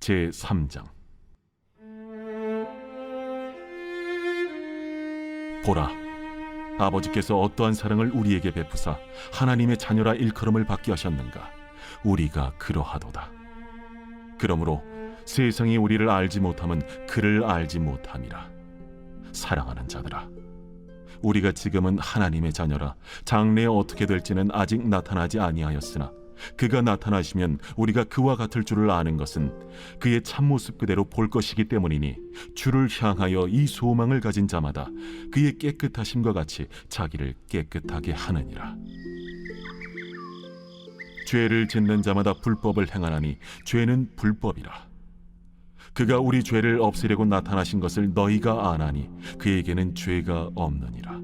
제3장. 보라, 아버지께서 어떠한 사랑을 우리에게 베푸사 하나님의 자녀라 일컬음을 받게 하셨는가. 우리가 그러하도다. 그러므로 세상이 우리를 알지 못함은 그를 알지 못함이라. 사랑하는 자들아, 우리가 지금은 하나님의 자녀라. 장래에 어떻게 될지는 아직 나타나지 아니하였으나 그가 나타나시면 우리가 그와 같을 줄을 아는 것은 그의 참모습 그대로 볼 것이기 때문이니, 주를 향하여 이 소망을 가진 자마다 그의 깨끗하심과 같이 자기를 깨끗하게 하느니라. 죄를 짓는 자마다 불법을 행하나니 죄는 불법이라. 그가 우리 죄를 없애려고 나타나신 것을 너희가 아나니 그에게는 죄가 없느니라.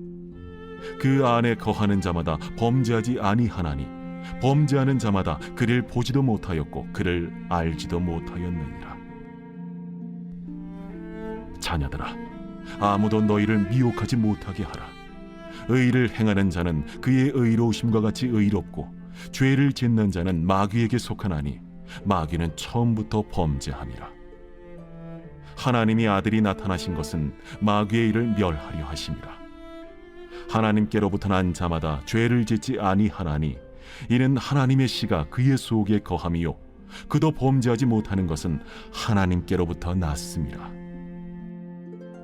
그 안에 거하는 자마다 범죄하지 아니하나니 범죄하는 자마다 그를 보지도 못하였고 그를 알지도 못하였느니라. 자녀들아, 아무도 너희를 미혹하지 못하게 하라. 의를 행하는 자는 그의 의로우심과 같이 의롭고 죄를 짓는 자는 마귀에게 속하나니 마귀는 처음부터 범죄함이라. 하나님이 아들이 나타나신 것은 마귀의 일을 멸하려 하심이라. 하나님께로부터 난 자마다 죄를 짓지 아니하나니 이는 하나님의 씨가 그의 속에 거함이요 그도 범죄하지 못하는 것은 하나님께로부터 났음이라.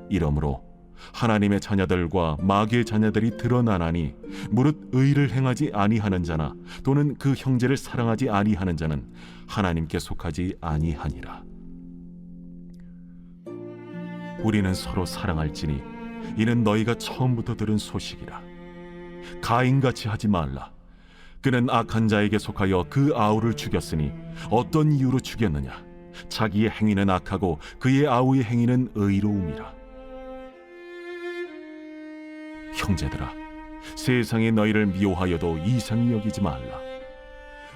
이러므로 하나님의 자녀들과 마귀의 자녀들이 드러나나니 무릇 의를 행하지 아니하는 자나 또는 그 형제를 사랑하지 아니하는 자는 하나님께 속하지 아니하니라. 우리는 서로 사랑할지니 이는 너희가 처음부터 들은 소식이라. 가인같이 하지 말라. 그는 악한 자에게 속하여 그 아우를 죽였으니 어떤 이유로 죽였느냐? 자기의 행위는 악하고 그의 아우의 행위는 의로움이라. 형제들아, 세상이 너희를 미워하여도 이상히 여기지 말라.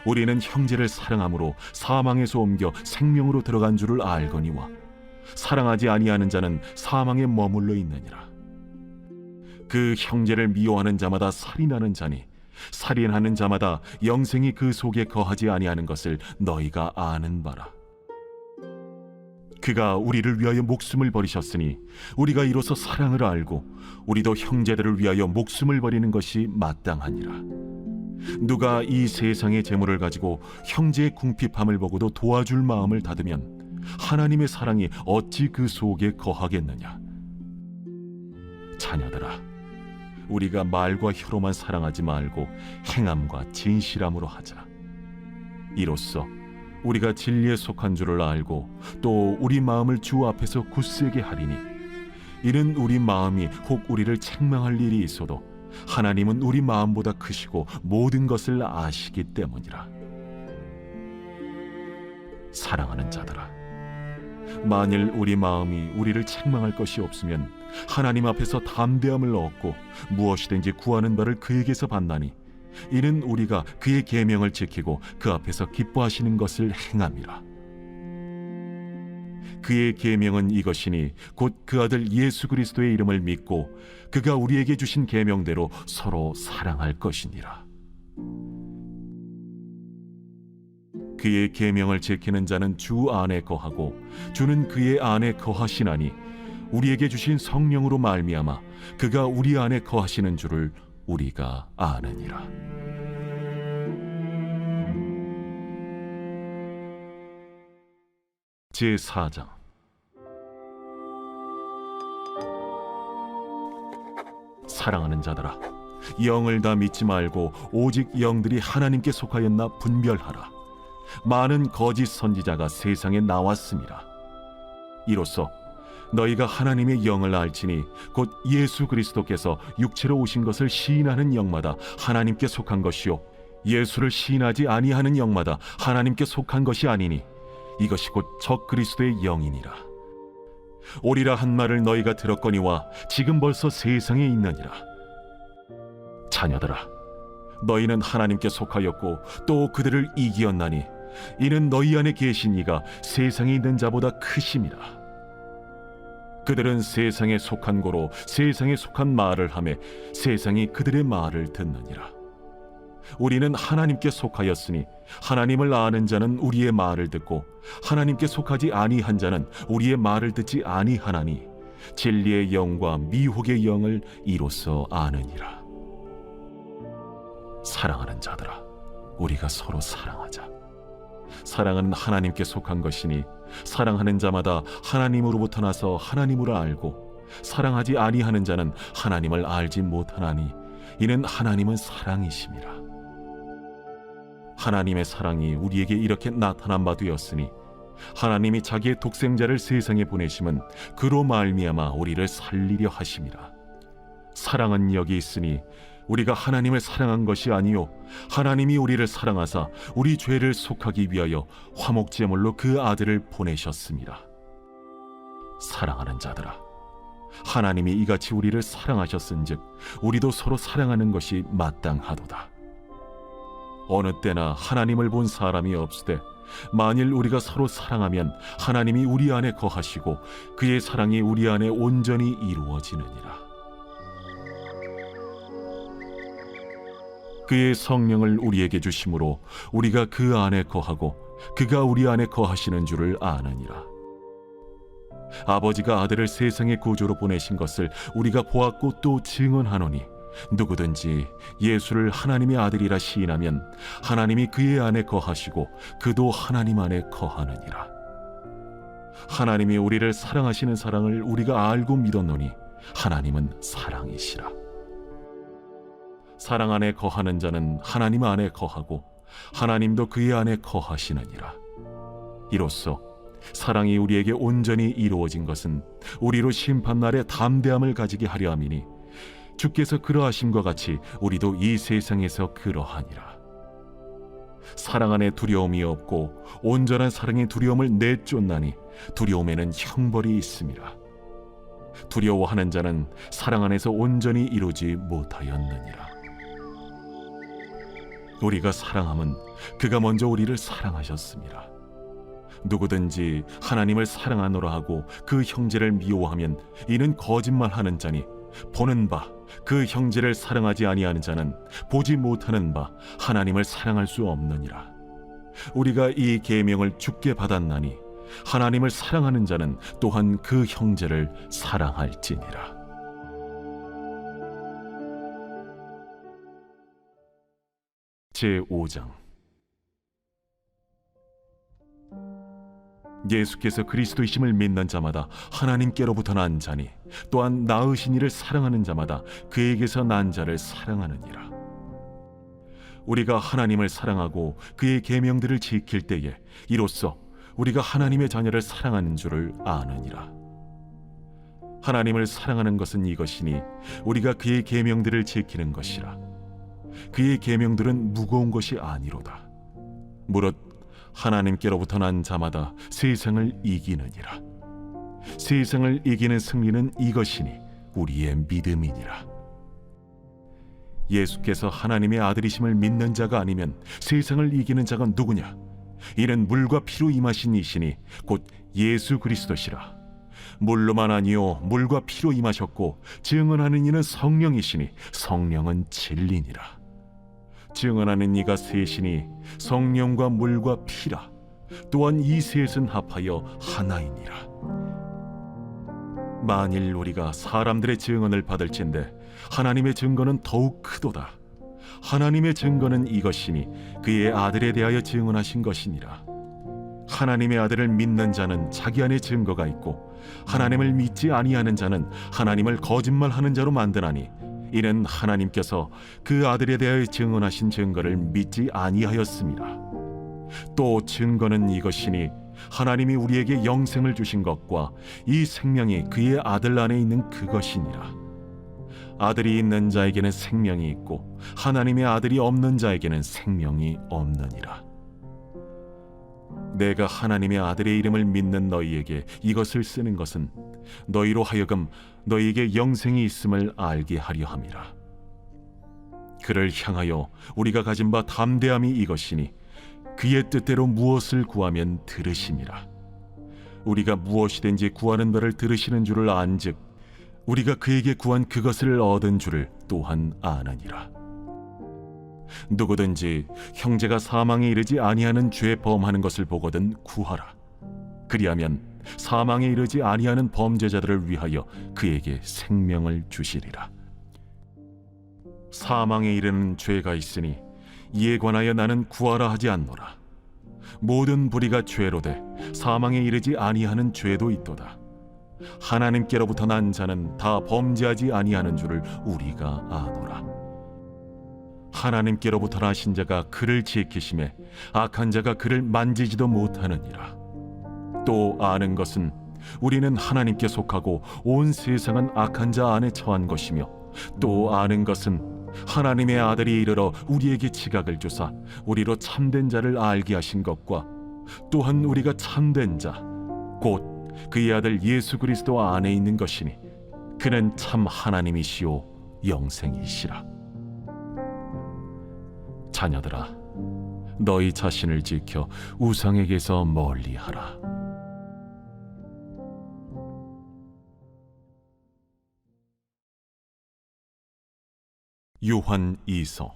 우리는 형제를 사랑함으로 사망에서 옮겨 생명으로 들어간 줄을 알거니와 사랑하지 아니하는 자는 사망에 머물러 있느니라. 그 형제를 미워하는 자마다 살인하는 자니 살인하는 자마다 영생이 그 속에 거하지 아니하는 것을 너희가 아는 바라. 그가 우리를 위하여 목숨을 버리셨으니 우리가 이로써 사랑을 알고 우리도 형제들을 위하여 목숨을 버리는 것이 마땅하니라. 누가 이 세상의 재물을 가지고 형제의 궁핍함을 보고도 도와줄 마음을 닫으면 하나님의 사랑이 어찌 그 속에 거하겠느냐. 자녀들아, 우리가 말과 혀로만 사랑하지 말고 행함과 진실함으로 하자. 이로써 우리가 진리에 속한 줄을 알고 또 우리 마음을 주 앞에서 굳세게 하리니, 이는 우리 마음이 혹 우리를 책망할 일이 있어도 하나님은 우리 마음보다 크시고 모든 것을 아시기 때문이라. 사랑하는 자들아, 만일 우리 마음이 우리를 책망할 것이 없으면 하나님 앞에서 담대함을 얻고 무엇이든지 구하는 바를 그에게서 받나니, 이는 우리가 그의 계명을 지키고 그 앞에서 기뻐하시는 것을 행함이라. 그의 계명은 이것이니 곧 그 아들 예수 그리스도의 이름을 믿고 그가 우리에게 주신 계명대로 서로 사랑할 것이니라. 그의 계명을 지키는 자는 주 안에 거하고 주는 그의 안에 거하시나니, 우리에게 주신 성령으로 말미암아 그가 우리 안에 거하시는 줄을 우리가 아느니라. 제4장. 사랑하는 자들아, 영을 다 믿지 말고 오직 영들이 하나님께 속하였나 분별하라. 많은 거짓 선지자가 세상에 나왔습니다. 이로써 너희가 하나님의 영을 알지니 곧 예수 그리스도께서 육체로 오신 것을 시인하는 영마다 하나님께 속한 것이요 예수를 시인하지 아니하는 영마다 하나님께 속한 것이 아니니, 이것이 곧 적 그리스도의 영이니라. 오리라 한 말을 너희가 들었거니와 지금 벌써 세상에 있느니라. 자녀들아, 너희는 하나님께 속하였고 또 그들을 이기었나니, 이는 너희 안에 계신 이가 세상에 있는 자보다 크심이라. 그들은 세상에 속한 고로 세상에 속한 말을 하매 세상이 그들의 말을 듣느니라. 우리는 하나님께 속하였으니 하나님을 아는 자는 우리의 말을 듣고 하나님께 속하지 아니한 자는 우리의 말을 듣지 아니하나니 진리의 영과 미혹의 영을 이로써 아느니라. 사랑하는 자들아, 우리가 서로 사랑하자. 사랑은 하나님께 속한 것이니 사랑하는 자마다 하나님으로부터 나서 하나님으로 알고 사랑하지 아니하는 자는 하나님을 알지 못하나니 이는 하나님은 사랑이심이라. 하나님의 사랑이 우리에게 이렇게 나타난 바 되었으니 하나님이 자기의 독생자를 세상에 보내심은 그로 말미암아 우리를 살리려 하심이라. 사랑은 여기 있으니 우리가 하나님을 사랑한 것이 아니요 하나님이 우리를 사랑하사 우리 죄를 속하기 위하여 화목제물로 그 아들을 보내셨습니다. 사랑하는 자들아, 하나님이 이같이 우리를 사랑하셨은즉 우리도 서로 사랑하는 것이 마땅하도다. 어느 때나 하나님을 본 사람이 없으되 만일 우리가 서로 사랑하면 하나님이 우리 안에 거하시고 그의 사랑이 우리 안에 온전히 이루어지느니라. 그의 성령을 우리에게 주심으로 우리가 그 안에 거하고 그가 우리 안에 거하시는 줄을 아느니라. 아버지가 아들을 세상의 구주로 보내신 것을 우리가 보았고 또 증언하노니 누구든지 예수를 하나님의 아들이라 시인하면 하나님이 그의 안에 거하시고 그도 하나님 안에 거하느니라. 하나님이 우리를 사랑하시는 사랑을 우리가 알고 믿었노니 하나님은 사랑이시라. 사랑 안에 거하는 자는 하나님 안에 거하고 하나님도 그의 안에 거하시느니라. 이로써 사랑이 우리에게 온전히 이루어진 것은 우리로 심판날에 담대함을 가지게 하려 함이니 주께서 그러하심과 같이 우리도 이 세상에서 그러하니라. 사랑 안에 두려움이 없고 온전한 사랑의 두려움을 내쫓나니 두려움에는 형벌이 있음이라. 두려워하는 자는 사랑 안에서 온전히 이루지 못하였느니라. 우리가 사랑함은 그가 먼저 우리를 사랑하셨습니다. 누구든지 하나님을 사랑하노라 하고 그 형제를 미워하면 이는 거짓말하는 자니 보는 바 그 형제를 사랑하지 아니하는 자는 보지 못하는 바 하나님을 사랑할 수 없느니라. 우리가 이 계명을 주께 받았나니 하나님을 사랑하는 자는 또한 그 형제를 사랑할지니라. 제5장. 예수께서 그리스도이심을 믿는 자마다 하나님께로부터 난 자니 또한 낳으신 이를 사랑하는 자마다 그에게서 난 자를 사랑하느니라. 우리가 하나님을 사랑하고 그의 계명들을 지킬 때에 이로써 우리가 하나님의 자녀를 사랑하는 줄을 아느니라. 하나님을 사랑하는 것은 이것이니 우리가 그의 계명들을 지키는 것이라. 그의 계명들은 무거운 것이 아니로다. 무릇 하나님께로부터 난 자마다 세상을 이기느니라. 세상을 이기는 승리는 이것이니 우리의 믿음이니라. 예수께서 하나님의 아들이심을 믿는 자가 아니면 세상을 이기는 자가 누구냐? 이는 물과 피로 임하신 이시니 곧 예수 그리스도시라. 물로만 아니요 물과 피로 임하셨고 증언하는 이는 성령이시니 성령은 진리니라. 증언하는 이가 셋이니 성령과 물과 피라. 또한 이 셋은 합하여 하나이니라. 만일 우리가 사람들의 증언을 받을진대 하나님의 증거는 더욱 크도다. 하나님의 증거는 이것이니 그의 아들에 대하여 증언하신 것이니라. 하나님의 아들을 믿는 자는 자기 안에 증거가 있고 하나님을 믿지 아니하는 자는 하나님을 거짓말하는 자로 만드나니 이는 하나님께서 그 아들에 대하여 증언하신 증거를 믿지 아니하였습니다. 또 증거는 이것이니 하나님이 우리에게 영생을 주신 것과 이 생명이 그의 아들 안에 있는 그것이니라. 아들이 있는 자에게는 생명이 있고 하나님의 아들이 없는 자에게는 생명이 없느니라. 내가 하나님의 아들의 이름을 믿는 너희에게 이것을 쓰는 것은 너희로 하여금 너희에게 영생이 있음을 알게 하려 함이라. 그를 향하여 우리가 가진 바 담대함이 이것이니 그의 뜻대로 무엇을 구하면 들으심이라. 우리가 무엇이든지 구하는 바를 들으시는 줄을 안즉 우리가 그에게 구한 그것을 얻은 줄을 또한 아느니라. 누구든지 형제가 사망에 이르지 아니하는 죄 범하는 것을 보거든 구하라. 그리하면 사망에 이르지 아니하는 범죄자들을 위하여 그에게 생명을 주시리라. 사망에 이르는 죄가 있으니 이에 관하여 나는 구하라 하지 않노라. 모든 불의가 죄로 돼 사망에 이르지 아니하는 죄도 있도다. 하나님께로부터 난 자는 다 범죄하지 아니하는 줄을 우리가 아노라. 하나님께로부터 나신 자가 그를 지키심에 악한 자가 그를 만지지도 못하느니라. 또 아는 것은 우리는 하나님께 속하고 온 세상은 악한 자 안에 처한 것이며, 또 아는 것은 하나님의 아들이 이르러 우리에게 지각을 주사 우리로 참된 자를 알게 하신 것과, 또한 우리가 참된 자 곧 그의 아들 예수 그리스도 안에 있는 것이니 그는 참 하나님이시오 영생이시라. 자녀들아, 너희 자신을 지켜 우상에게서 멀리하라. 요한 2서.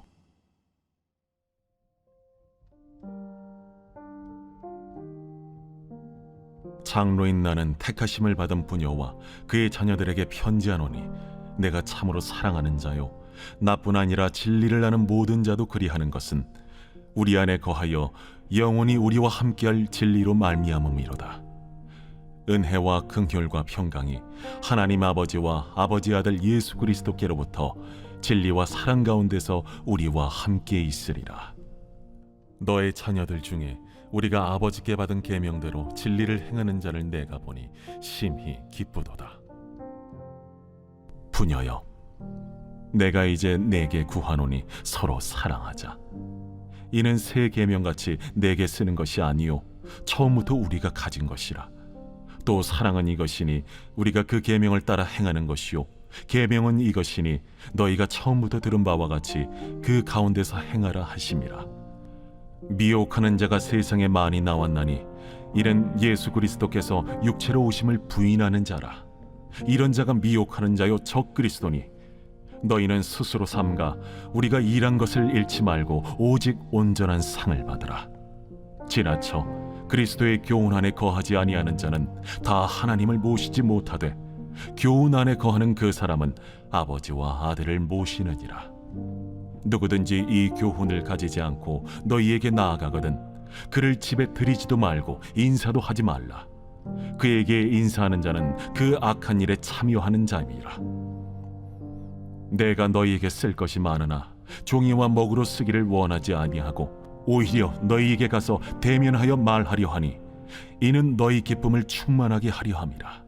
장로인 나는 택하심을 받은 부녀와 그의 자녀들에게 편지하노니, 내가 참으로 사랑하는 자요 나뿐 아니라 진리를 아는 모든 자도 그리하는 것은 우리 안에 거하여 영원히 우리와 함께할 진리로 말미암음이로다. 은혜와 긍휼과 평강이 하나님 아버지와 아버지 아들 예수 그리스도께로부터 진리와 사랑 가운데서 우리와 함께 있으리라. 너의 자녀들 중에 우리가 아버지께 받은 계명대로 진리를 행하는 자를 내가 보니 심히 기쁘도다. 부녀여, 내가 이제 내게 구하노니 서로 사랑하자. 이는 새 계명같이 내게 쓰는 것이 아니요 처음부터 우리가 가진 것이라. 또 사랑은 이것이니 우리가 그 계명을 따라 행하는 것이요 계명은 이것이니 너희가 처음부터 들은 바와 같이 그 가운데서 행하라 하심이라. 미혹하는 자가 세상에 많이 나왔나니 이는 예수 그리스도께서 육체로 오심을 부인하는 자라. 이런 자가 미혹하는 자요 적 그리스도니, 너희는 스스로 삼가 우리가 일한 것을 잃지 말고 오직 온전한 상을 받으라. 지나쳐 그리스도의 교훈 안에 거하지 아니하는 자는 다 하나님을 모시지 못하되, 교훈 안에 거하는 그 사람은 아버지와 아들을 모시느니라. 누구든지 이 교훈을 가지지 않고 너희에게 나아가거든 그를 집에 들이지도 말고 인사도 하지 말라. 그에게 인사하는 자는 그 악한 일에 참여하는 자임이라. 내가 너희에게 쓸 것이 많으나 종이와 먹으로 쓰기를 원하지 아니하고 오히려 너희에게 가서 대면하여 말하려 하니, 이는 너희 기쁨을 충만하게 하려 함이라.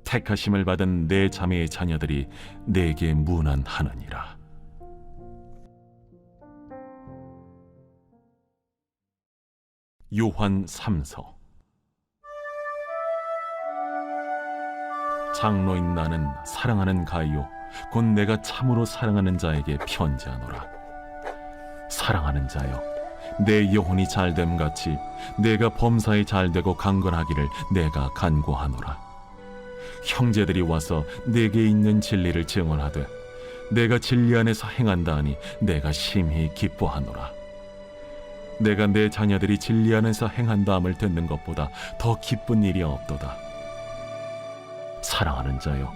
택하심을 받은 내 자매의 자녀들이 내게 문안하느니라. 요한 3서. 장로인 나는 사랑하는 가이요 곧 내가 참으로 사랑하는 자에게 편지하노라. 사랑하는 자여, 내 영혼이 잘됨 같이 내가 범사에 잘되고 강건하기를 내가 간구하노라. 형제들이 와서 내게 있는 진리를 증언하되 내가 진리 안에서 행한다 하니 내가 심히 기뻐하노라. 내가 내 자녀들이 진리 안에서 행한다함을 듣는 것보다 더 기쁜 일이 없도다. 사랑하는 자여,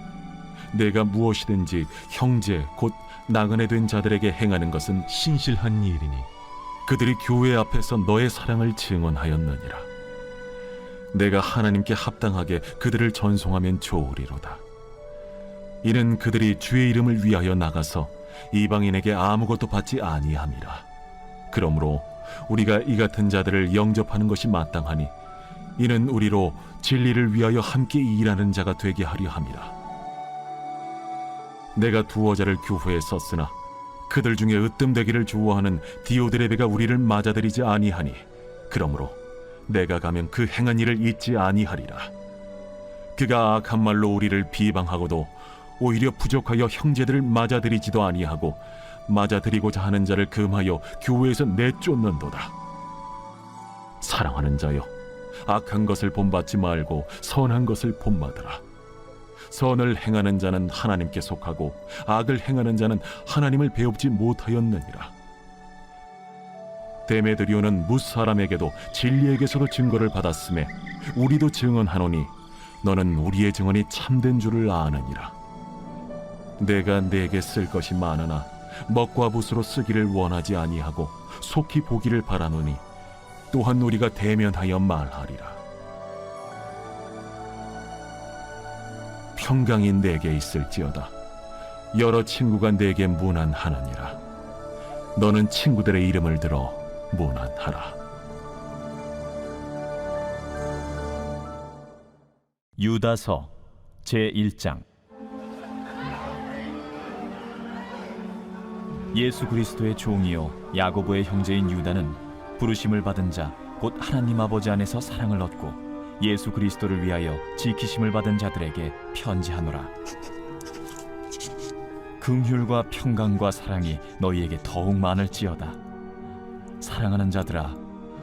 내가 무엇이든지 형제 곧 나그네 된 자들에게 행하는 것은 신실한 일이니 그들이 교회 앞에서 너의 사랑을 증언하였느니라. 내가 하나님께 합당하게 그들을 전송하면 좋으리로다. 이는 그들이 주의 이름을 위하여 나가서 이방인에게 아무것도 받지 아니함이라. 그러므로 우리가 이 같은 자들을 영접하는 것이 마땅하니, 이는 우리로 진리를 위하여 함께 일하는 자가 되게 하려 함이라. 내가 두어 자를 교회에 썼으나 그들 중에 으뜸되기를 좋아하는 디오드레베가 우리를 맞아들이지 아니하니, 그러므로 내가 가면 그 행한 일을 잊지 아니하리라. 그가 악한 말로 우리를 비방하고도 오히려 부족하여 형제들을 맞아들이지도 아니하고 맞아들이고자 하는 자를 금하여 교회에서 내쫓는도다. 사랑하는 자여, 악한 것을 본받지 말고 선한 것을 본받으라. 선을 행하는 자는 하나님께 속하고 악을 행하는 자는 하나님을 배웁지 못하였느니라. 데메드리오는 뭇사람에게도 진리에게서도 증거를 받았음에 우리도 증언하노니 너는 우리의 증언이 참된 줄을 아느니라. 내가 네게 쓸 것이 많으나 먹과 붓으로 쓰기를 원하지 아니하고 속히 보기를 바라노니 또한 우리가 대면하여 말하리라. 평강이 내게 있을지어다. 여러 친구가 내게 문안하느니라. 너는 친구들의 이름을 들어 문안하라. 유다서 제1장. 예수 그리스도의 종이요 야고보의 형제인 유다는 부르심을 받은 자 곧 하나님 아버지 안에서 사랑을 얻고 예수 그리스도를 위하여 지키심을 받은 자들에게 편지하노라. 긍휼과 평강과 사랑이 너희에게 더욱 많을지어다. 사랑하는 자들아,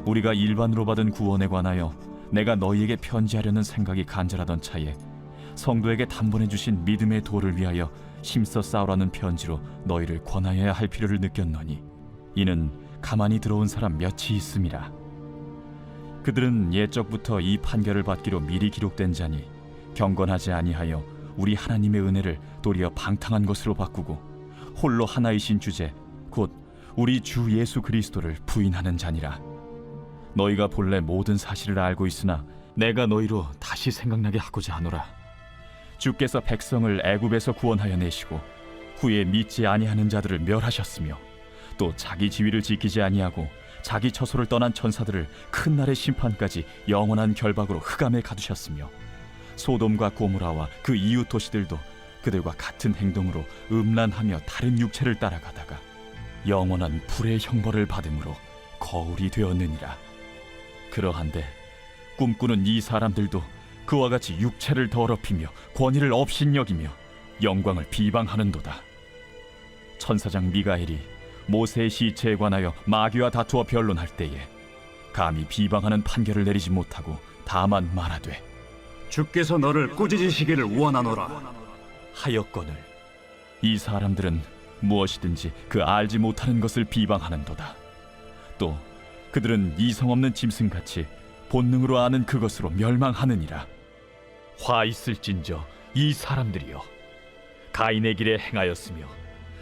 우리가 일반으로 받은 구원에 관하여 내가 너희에게 편지하려는 생각이 간절하던 차에 성도에게 단번에 주신 믿음의 도를 위하여 힘써 싸우라는 편지로 너희를 권하여야 할 필요를 느꼈노니 이는 가만히 들어온 사람 몇이 있음이라. 그들은 옛적부터 이 판결을 받기로 미리 기록된 자니 경건하지 아니하여 우리 하나님의 은혜를 도리어 방탕한 것으로 바꾸고 홀로 하나이신 주제 곧 우리 주 예수 그리스도를 부인하는 자니라. 너희가 본래 모든 사실을 알고 있으나 내가 너희로 다시 생각나게 하고자 하노라. 주께서 백성을 애굽에서 구원하여 내시고 후에 믿지 아니하는 자들을 멸하셨으며 또 자기 지위를 지키지 아니하고 자기 처소를 떠난 천사들을 큰 날의 심판까지 영원한 결박으로 흑암에 가두셨으며 소돔과 고모라와 그 이웃 도시들도 그들과 같은 행동으로 음란하며 다른 육체를 따라가다가 영원한 불의 형벌을 받음으로 거울이 되었느니라. 그러한데 꿈꾸는 이 사람들도 그와 같이 육체를 더럽히며 권위를 업신여기며 영광을 비방하는도다. 천사장 미가엘이 모세의 시체에 관하여 마귀와 다투어 변론할 때에 감히 비방하는 판결을 내리지 못하고 다만 말하되 주께서 너를 꾸짖으시기를 원하노라 하였거늘 이 사람들은 무엇이든지 그 알지 못하는 것을 비방하는도다. 또 그들은 이성 없는 짐승같이 본능으로 아는 그것으로 멸망하느니라. 화 있을진저 이 사람들이여, 가인의 길에 행하였으며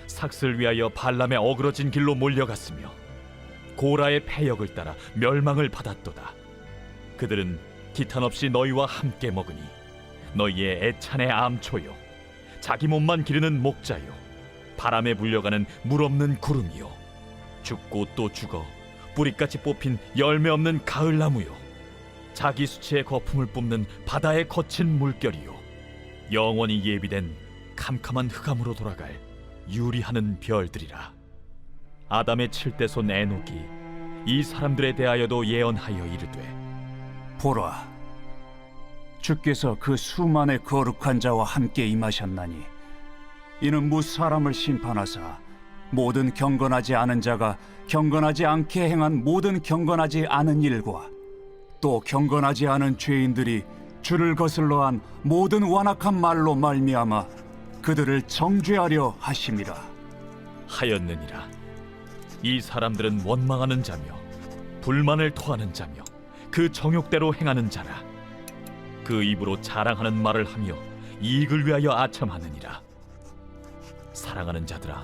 삭슬 위하여 발람의 어그러진 길로 몰려갔으며 고라의 패역을 따라 멸망을 받았도다. 그들은 기탄 없이 너희와 함께 먹으니 너희의 애찬의 암초요 자기 몸만 기르는 목자요 바람에 불려가는 물 없는 구름이요 죽고 또 죽어 뿌리까지 뽑힌 열매 없는 가을나무요 자기 수치의 거품을 뿜는 바다의 거친 물결이요 영원히 예비된 캄캄한 흑암으로 돌아갈 유리하는 별들이라. 아담의 7대손 에녹이 이 사람들에 대하여도 예언하여 이르되 보라, 주께서 그 수만의 거룩한 자와 함께 임하셨나니 이는 무사람을 심판하사 모든 경건하지 않은 자가 경건하지 않게 행한 모든 경건하지 않은 일과 또 경건하지 않은 죄인들이 주를 거슬러 한 모든 완악한 말로 말미암아 그들을 정죄하려 하심이라 하였느니라. 이 사람들은 원망하는 자며 불만을 토하는 자며 그 정욕대로 행하는 자라. 그 입으로 자랑하는 말을 하며 이익을 위하여 아첨하느니라. 사랑하는 자들아,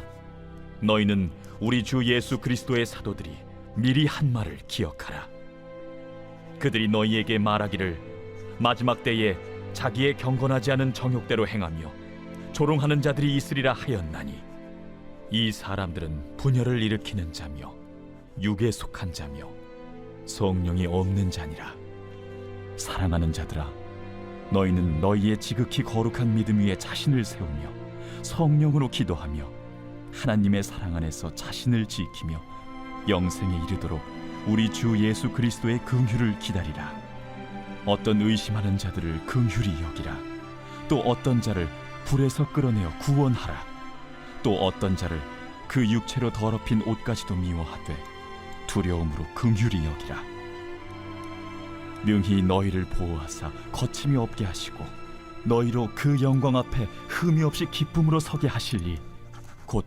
너희는 우리 주 예수 그리스도의 사도들이 미리 한 말을 기억하라. 그들이 너희에게 말하기를 마지막 때에 자기의 경건하지 않은 정욕대로 행하며 조롱하는 자들이 있으리라 하였나니 이 사람들은 분열을 일으키는 자며 육에 속한 자며 성령이 없는 자니라. 사랑하는 자들아, 너희는 너희의 지극히 거룩한 믿음 위에 자신을 세우며 성령으로 기도하며 하나님의 사랑 안에서 자신을 지키며 영생에 이르도록 우리 주 예수 그리스도의 긍휼을 기다리라. 어떤 의심하는 자들을 긍휼히 여기라. 또 어떤 자를 불에서 끌어내어 구원하라. 또 어떤 자를 그 육체로 더럽힌 옷까지도 미워하되 두려움으로 긍휼히 여기라. 능히 너희를 보호하사 거침이 없게 하시고 너희로 그 영광 앞에 흠이 없이 기쁨으로 서게 하실리 곧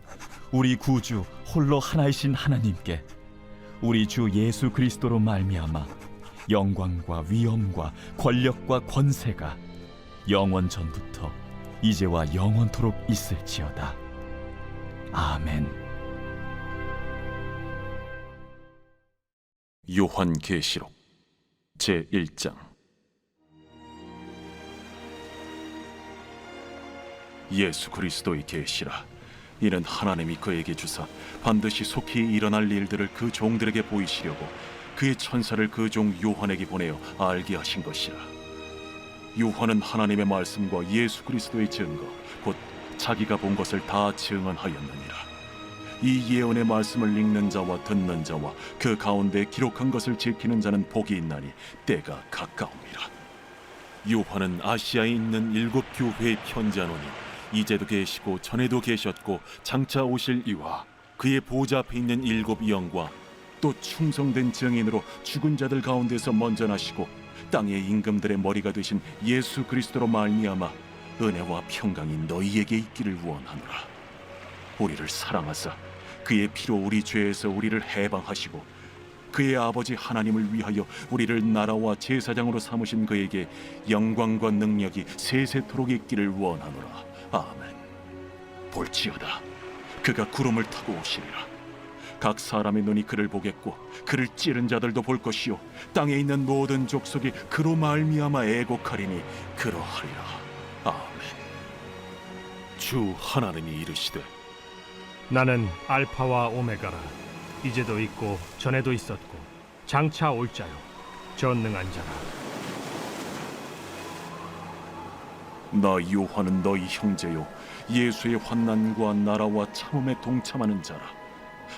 우리 구주 홀로 하나이신 하나님께 우리 주 예수 그리스도로 말미암아 영광과 위엄과 권력과 권세가 영원 전부터 이제와 영원토록 있을지어다. 아멘. 요한계시록 제1장. 예수 그리스도의 계시라. 이는 하나님이 그에게 주사 반드시 속히 일어날 일들을 그 종들에게 보이시려고 그의 천사를 그 종 요한에게 보내어 알게 하신 것이라. 요한은 하나님의 말씀과 예수 그리스도의 증거 곧 자기가 본 것을 다 증언하였느니라. 이 예언의 말씀을 읽는 자와 듣는 자와 그 가운데 기록한 것을 지키는 자는 복이 있나니 때가 가까움이라. 요한은 아시아에 있는 7 교회에 편지하노니 이제도 계시고 전에도 계셨고 장차 오실 이와 그의 보좌 앞에 있는 7 영과 또 충성된 증인으로 죽은 자들 가운데서 먼저 나시고 땅의 임금들의 머리가 되신 예수 그리스도로 말미암아 은혜와 평강이 너희에게 있기를 원하노라. 우리를 사랑하사 그의 피로 우리 죄에서 우리를 해방하시고 그의 아버지 하나님을 위하여 우리를 나라와 제사장으로 삼으신 그에게 영광과 능력이 세세토록 있기를 원하노라. 아멘. 볼지어다 그가 구름을 타고 오시리라. 각 사람의 눈이 그를 보겠고 그를 찌른 자들도 볼 것이요 땅에 있는 모든 족속이 그로 말미암아 애곡하리니 그러하리라. 아멘. 주 하나님이 이르시되 나는 알파와 오메가라. 이제도 있고 전에도 있었고 장차 올 자요 전능한 자라. 나 요한은 너희 형제요 예수의 환난과 나라와 참음에 동참하는 자라.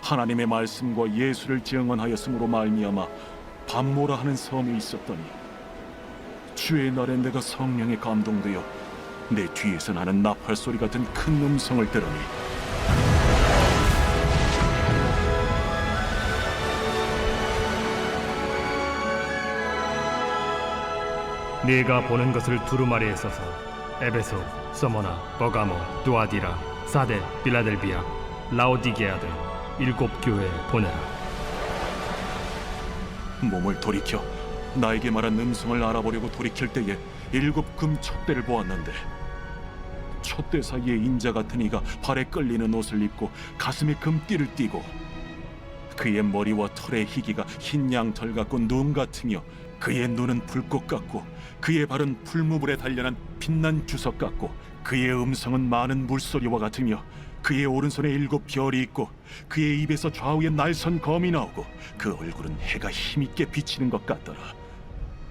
하나님의 말씀과 예수를 증언하였으므로 말미암아 밤모라 하는 섬에 있었더니 주의 날에 내가 성령에 감동되어 내 뒤에서 나는 나팔 소리 같은 큰 음성을 들으니 네가 보는 것을 두루마리에 써서 에베소, 서머나, 버가모, 두아디라, 사데, 빌라델비아, 라오디게아들 7 교회에 보내라. 몸을 돌이켜 나에게 말한 음성을 알아보려고 돌이킬 때에 7 금 촛대를 보았는데 촛대 사이에 인자 같은 이가 발에 끌리는 옷을 입고 가슴에 금띠를 띠고 그의 머리와 털의 희기가 흰 양털 같고 눈 같으며 그의 눈은 불꽃 같고 그의 발은 풀무불에 단련한 빛난 주석 같고 그의 음성은 많은 물소리와 같으며 그의 오른손에 7 별이 있고 그의 입에서 좌우에 날선 검이 나오고 그 얼굴은 해가 힘있게 비치는 것 같더라.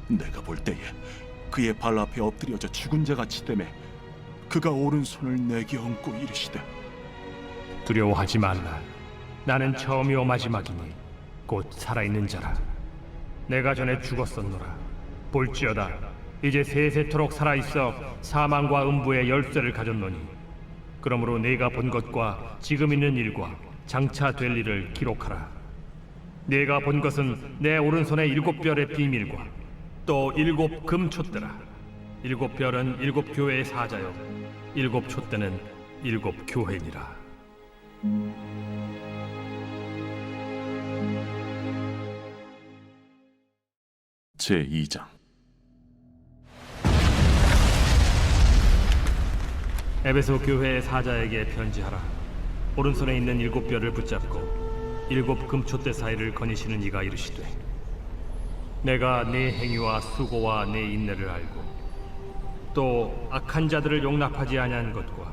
내가 볼 때에 그의 발 앞에 엎드려져 죽은 자 같이 되매 그가 오른손을 내게 얹고 이르시되 두려워하지 말라. 나는 처음이요 마지막이니 곧 살아있는 자라. 내가 전에 죽었었노라. 볼지어다 이제 세세토록 살아있어 사망과 음부의 열쇠를 가졌노니 그러므로 내가 본 것과 지금 있는 일과 장차 될 일을 기록하라. 내가 본 것은 내 오른손의 7 별의 비밀과 또 7 금 촛대라. 7 별은 7 교회의 사자요 7 촛대는 7 교회니라. 제2장. 에베소 교회의 사자에게 편지하라. 오른손에 있는 7 별을 붙잡고 7 금촛대 사이를 거니시는 이가 이르시되 내가 네 행위와 수고와 네 인내를 알고 또 악한 자들을 용납하지 아니한 것과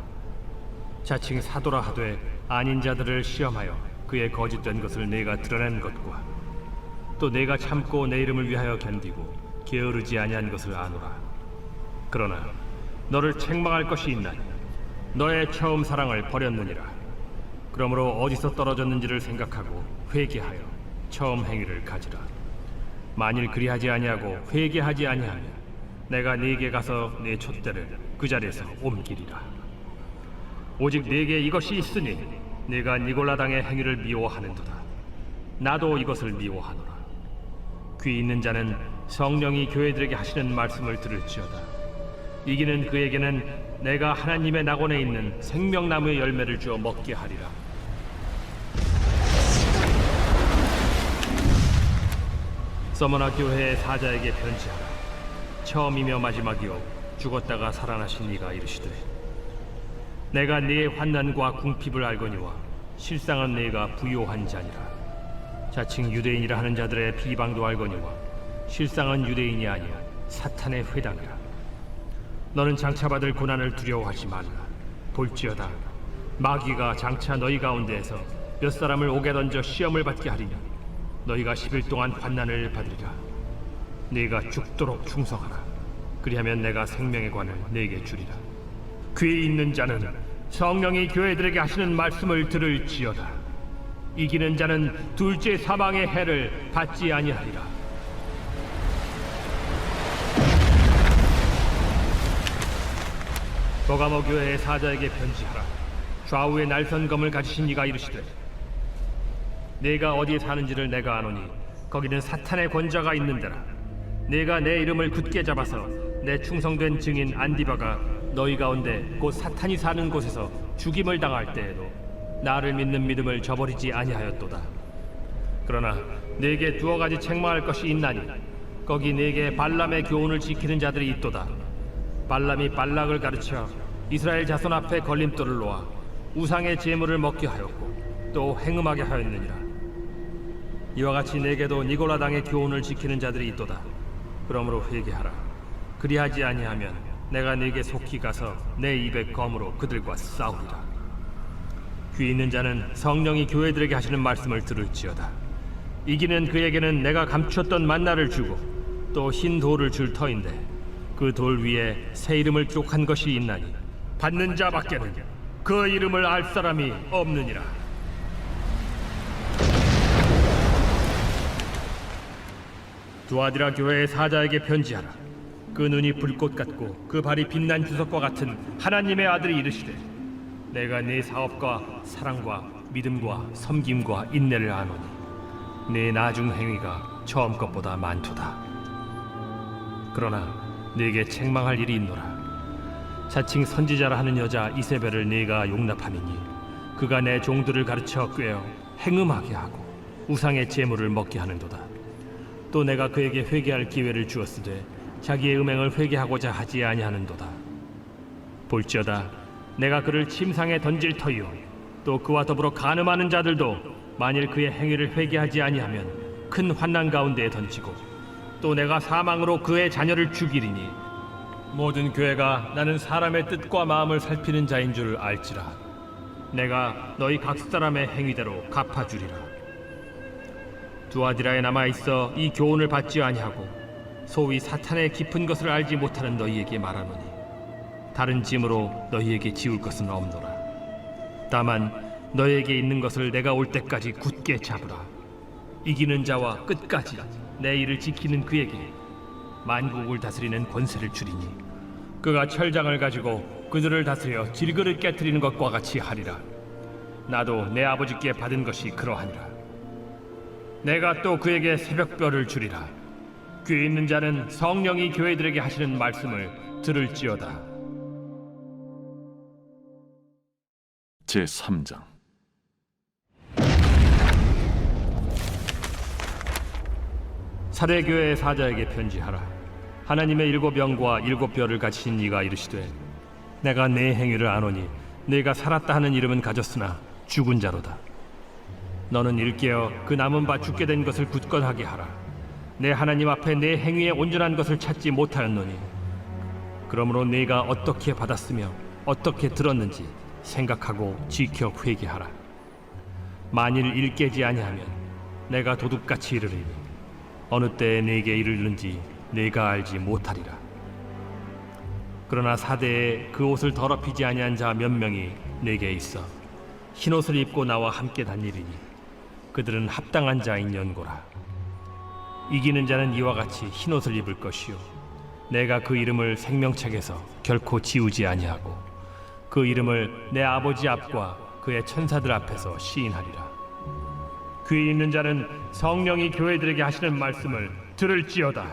자칭 사도라 하되 아닌 자들을 시험하여 그의 거짓된 것을 내가 드러낸 것과 또 내가 참고 내 이름을 위하여 견디고 게으르지 아니한 것을 아노라. 그러나 너를 책망할 것이 있나니 너의 처음 사랑을 버렸느니라. 그러므로 어디서 떨어졌는지를 생각하고 회개하여 처음 행위를 가지라. 만일 그리하지 아니하고 회개하지 아니하면 내가 네게 가서 네 촛대를 그 자리에서 옮기리라. 오직 네게 이것이 있으니 네가 니골라 당의 행위를 미워하는도다. 나도 이것을 미워하노라. 귀 있는 자는 성령이 교회들에게 하시는 말씀을 들을지어다. 이기는 그에게는 내가 하나님의 낙원에 있는 생명나무의 열매를 주어 먹게 하리라. 서머나 교회의 사자에게 편지하라. 처음이며 마지막이요 죽었다가 살아나신 이가 이르시되 내가 네의 환난과 궁핍을 알거니와 실상은 네가 부요한 자니라. 자칭 유대인이라 하는 자들의 비방도 알거니와 실상은 유대인이 아니요 사탄의 회당이라. 너는 장차 받을 고난을 두려워하지 말라. 볼지어다 마귀가 장차 너희 가운데에서 몇 사람을 옥에 던져 시험을 받게 하리니 너희가 10일 동안 환난을 받으리라. 네가 죽도록 충성하라. 그리하면 내가 생명의 관을 네게 주리라. 귀 있는 자는 성령이 교회들에게 하시는 말씀을 들을지어다. 이기는 자는 둘째 사망의 해를 받지 아니하리라. 버가모 교회의 사자에게 편지하라. 좌우에 날선 검을 가지신 이가 이르시되 내가 어디에 사는지를 내가 아노니 거기는 사탄의 권자가 있는 데라. 내가 내 이름을 굳게 잡아서 내 충성된 증인 안디바가 너희 가운데 곧 사탄이 사는 곳에서 죽임을 당할 때에도 나를 믿는 믿음을 저버리지 아니하였도다. 그러나 네게 두어 가지 책망할 것이 있나니 거기 네게 발람의 교훈을 지키는 자들이 있도다. 발람이 발락을 가르쳐 이스라엘 자손 앞에 걸림돌을 놓아 우상의 제물을 먹게 하였고 또 행음하게 하였느니라. 이와 같이 네게도 니골라 당의 교훈을 지키는 자들이 있도다. 그러므로 회개하라. 그리하지 아니하면 내가 네게 속히 가서 내 입의 검으로 그들과 싸우리라. 귀 있는 자는 성령이 교회들에게 하시는 말씀을 들을지어다. 이기는 그에게는 내가 감추었던 만나를 주고 또 흰 돌을 줄 터인데 그 돌 위에 새 이름을 기록한 것이 있나니 받는 자밖에는 그 이름을 알 사람이 없느니라. 두아디라 교회의 사자에게 편지하라. 그 눈이 불꽃 같고 그 발이 빛난 주석과 같은 하나님의 아들이 이르시되 내가 네 사업과 사랑과 믿음과 섬김과 인내를 아노니 네 나중 행위가 처음 것보다 많도다. 그러나 네게 책망할 일이 있노라. 자칭 선지자라 하는 여자 이세벨을 네가 용납함이니 그가 내 종들을 가르쳐 꾀어 행음하게 하고 우상의 제물을 먹게 하는도다. 또 내가 그에게 회개할 기회를 주었으되 자기의 음행을 회개하고자 하지 아니하는도다. 볼지어다 내가 그를 침상에 던질 터이요 또 그와 더불어 간음하는 자들도 만일 그의 행위를 회개하지 아니하면 큰 환난 가운데에 던지고 또 내가 사망으로 그의 자녀를 죽이리니 모든 교회가 나는 사람의 뜻과 마음을 살피는 자인 줄 알지라. 내가 너희 각 사람의 행위대로 갚아주리라. 두아디라에 남아있어 이 교훈을 받지 아니하고 소위 사탄의 깊은 것을 알지 못하는 너희에게 말하노니 다른 짐으로 너희에게 지울 것은 없노라. 다만 너희에게 있는 것을 내가 올 때까지 굳게 잡으라. 이기는 자와 끝까지 내 일을 지키는 그에게 만국을 다스리는 권세를 주리니 그가 철장을 가지고 그들을 다스려 질그릇 깨트리는 것과 같이 하리라. 나도 내 아버지께 받은 것이 그러하니라. 내가 또 그에게 새벽별을 주리라. 귀 있는 자는 성령이 교회들에게 하시는 말씀을 들을지어다. 제3장. 사대교회의 사자에게 편지하라. 하나님의 일곱 영과 일곱 별을 가지신 이가 이르시되 내가 네 행위를 아노니 네가 살았다 하는 이름은 가졌으나 죽은 자로다. 너는 일깨어 그 남은 바 죽게 된 것을 굳건하게 하라. 내 하나님 앞에 내 행위의 온전한 것을 찾지 못하였노니 그러므로 네가 어떻게 받았으며 어떻게 들었는지 생각하고 지켜 회개하라. 만일 일깨지 아니하면 내가 도둑같이 이르리니 어느 때에 네게 이르는지 네가 알지 못하리라. 그러나 사대에 그 옷을 더럽히지 아니한 자 몇 명이 네게 있어 흰옷을 입고 나와 함께 다니리니 그들은 합당한 자인 연고라. 이기는 자는 이와 같이 흰옷을 입을 것이요 내가 그 이름을 생명책에서 결코 지우지 아니하고 그 이름을 내 아버지 앞과 그의 천사들 앞에서 시인하리라. 귀 있는 자는 성령이 교회들에게 하시는 말씀을 들을지어다.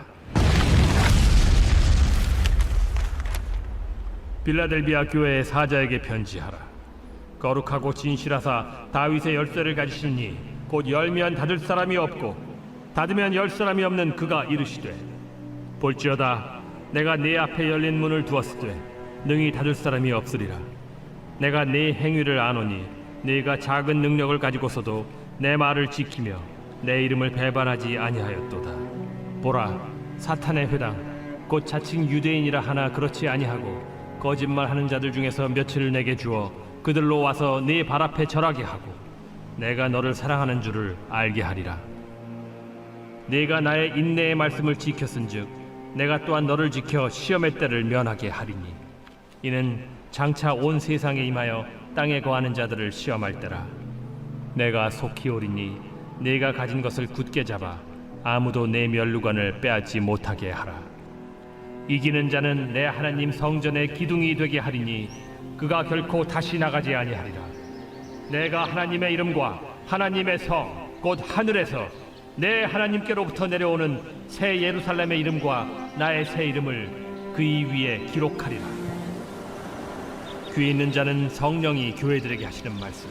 빌라델비아 교회의 사자에게 편지하라. 거룩하고 진실하사 다윗의 열쇠를 가지시니 곧 열면 닫을 사람이 없고 닫으면 열 사람이 없는 그가 이르시되 볼지어다 내가 네 앞에 열린 문을 두었으되 능히 닫을 사람이 없으리라. 내가 네 행위를 아노니 네가 작은 능력을 가지고서도 내 말을 지키며 내 이름을 배반하지 아니하였도다. 보라, 사탄의 회당 곧 자칭 유대인이라 하나 그렇지 아니하고 거짓말하는 자들 중에서 며칠을 내게 주어 그들로 와서 네 발 앞에 절하게 하고 내가 너를 사랑하는 줄을 알게 하리라. 네가 나의 인내의 말씀을 지켰은즉 내가 또한 너를 지켜 시험의 때를 면하게 하리니 이는 장차 온 세상에 임하여 땅에 거하는 자들을 시험할 때라. 내가 속히 오리니 네가 가진 것을 굳게 잡아 아무도 내 면류관을 빼앗지 못하게 하라. 이기는 자는 내 하나님 성전의 기둥이 되게 하리니 그가 결코 다시 나가지 아니하리라. 내가 하나님의 이름과 하나님의 성 곧 하늘에서 내 하나님께로부터 내려오는 새 예루살렘의 이름과 나의 새 이름을 그이 위에 기록하리라. 귀 있는 자는 성령이 교회들에게 하시는 말씀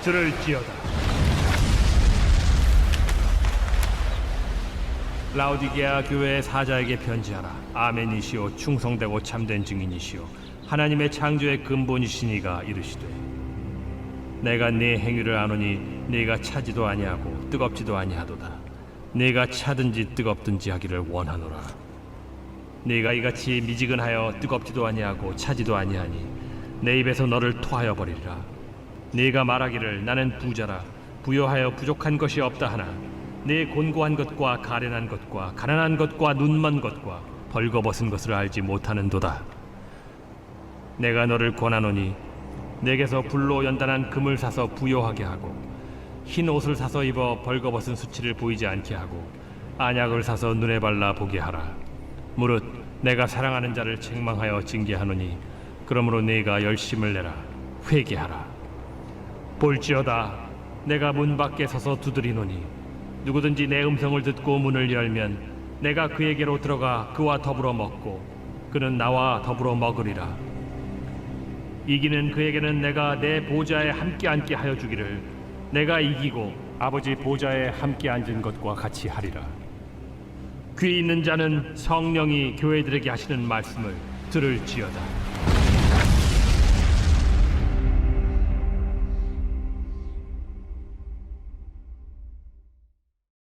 들을지어다. 라오디게아 교회의 사자에게 편지하라. 아멘이시오 충성되고 참된 증인이시오 하나님의 창조의 근본이시니가 이르시되 내가 네 행위를 아노니 네가 차지도 아니하고 뜨겁지도 아니하도다. 네가 차든지 뜨겁든지 하기를 원하노라. 네가 이같이 미지근하여 뜨겁지도 아니하고 차지도 아니하니 내 입에서 너를 토하여 버리리라. 네가 말하기를 나는 부자라 부여하여 부족한 것이 없다 하나 네 곤고한 것과 가련한 것과 가난한 것과 눈먼 것과 벌거벗은 것을 알지 못하는도다. 내가 너를 권하노니 내게서 불로 연단한 금을 사서 부요하게 하고 흰 옷을 사서 입어 벌거벗은 수치를 보이지 않게 하고 안약을 사서 눈에 발라 보게 하라. 무릇 내가 사랑하는 자를 책망하여 징계하노니 그러므로 네가 열심을 내라 회개하라. 볼지어다 내가 문 밖에 서서 두드리노니 누구든지 내 음성을 듣고 문을 열면 내가 그에게로 들어가 그와 더불어 먹고 그는 나와 더불어 먹으리라. 이기는 그에게는 내가 내 보좌에 함께 앉게 하여 주기를 내가 이기고 아버지 보좌에 함께 앉은 것과 같이 하리라. 귀 있는 자는 성령이 교회들에게 하시는 말씀을 들을지어다.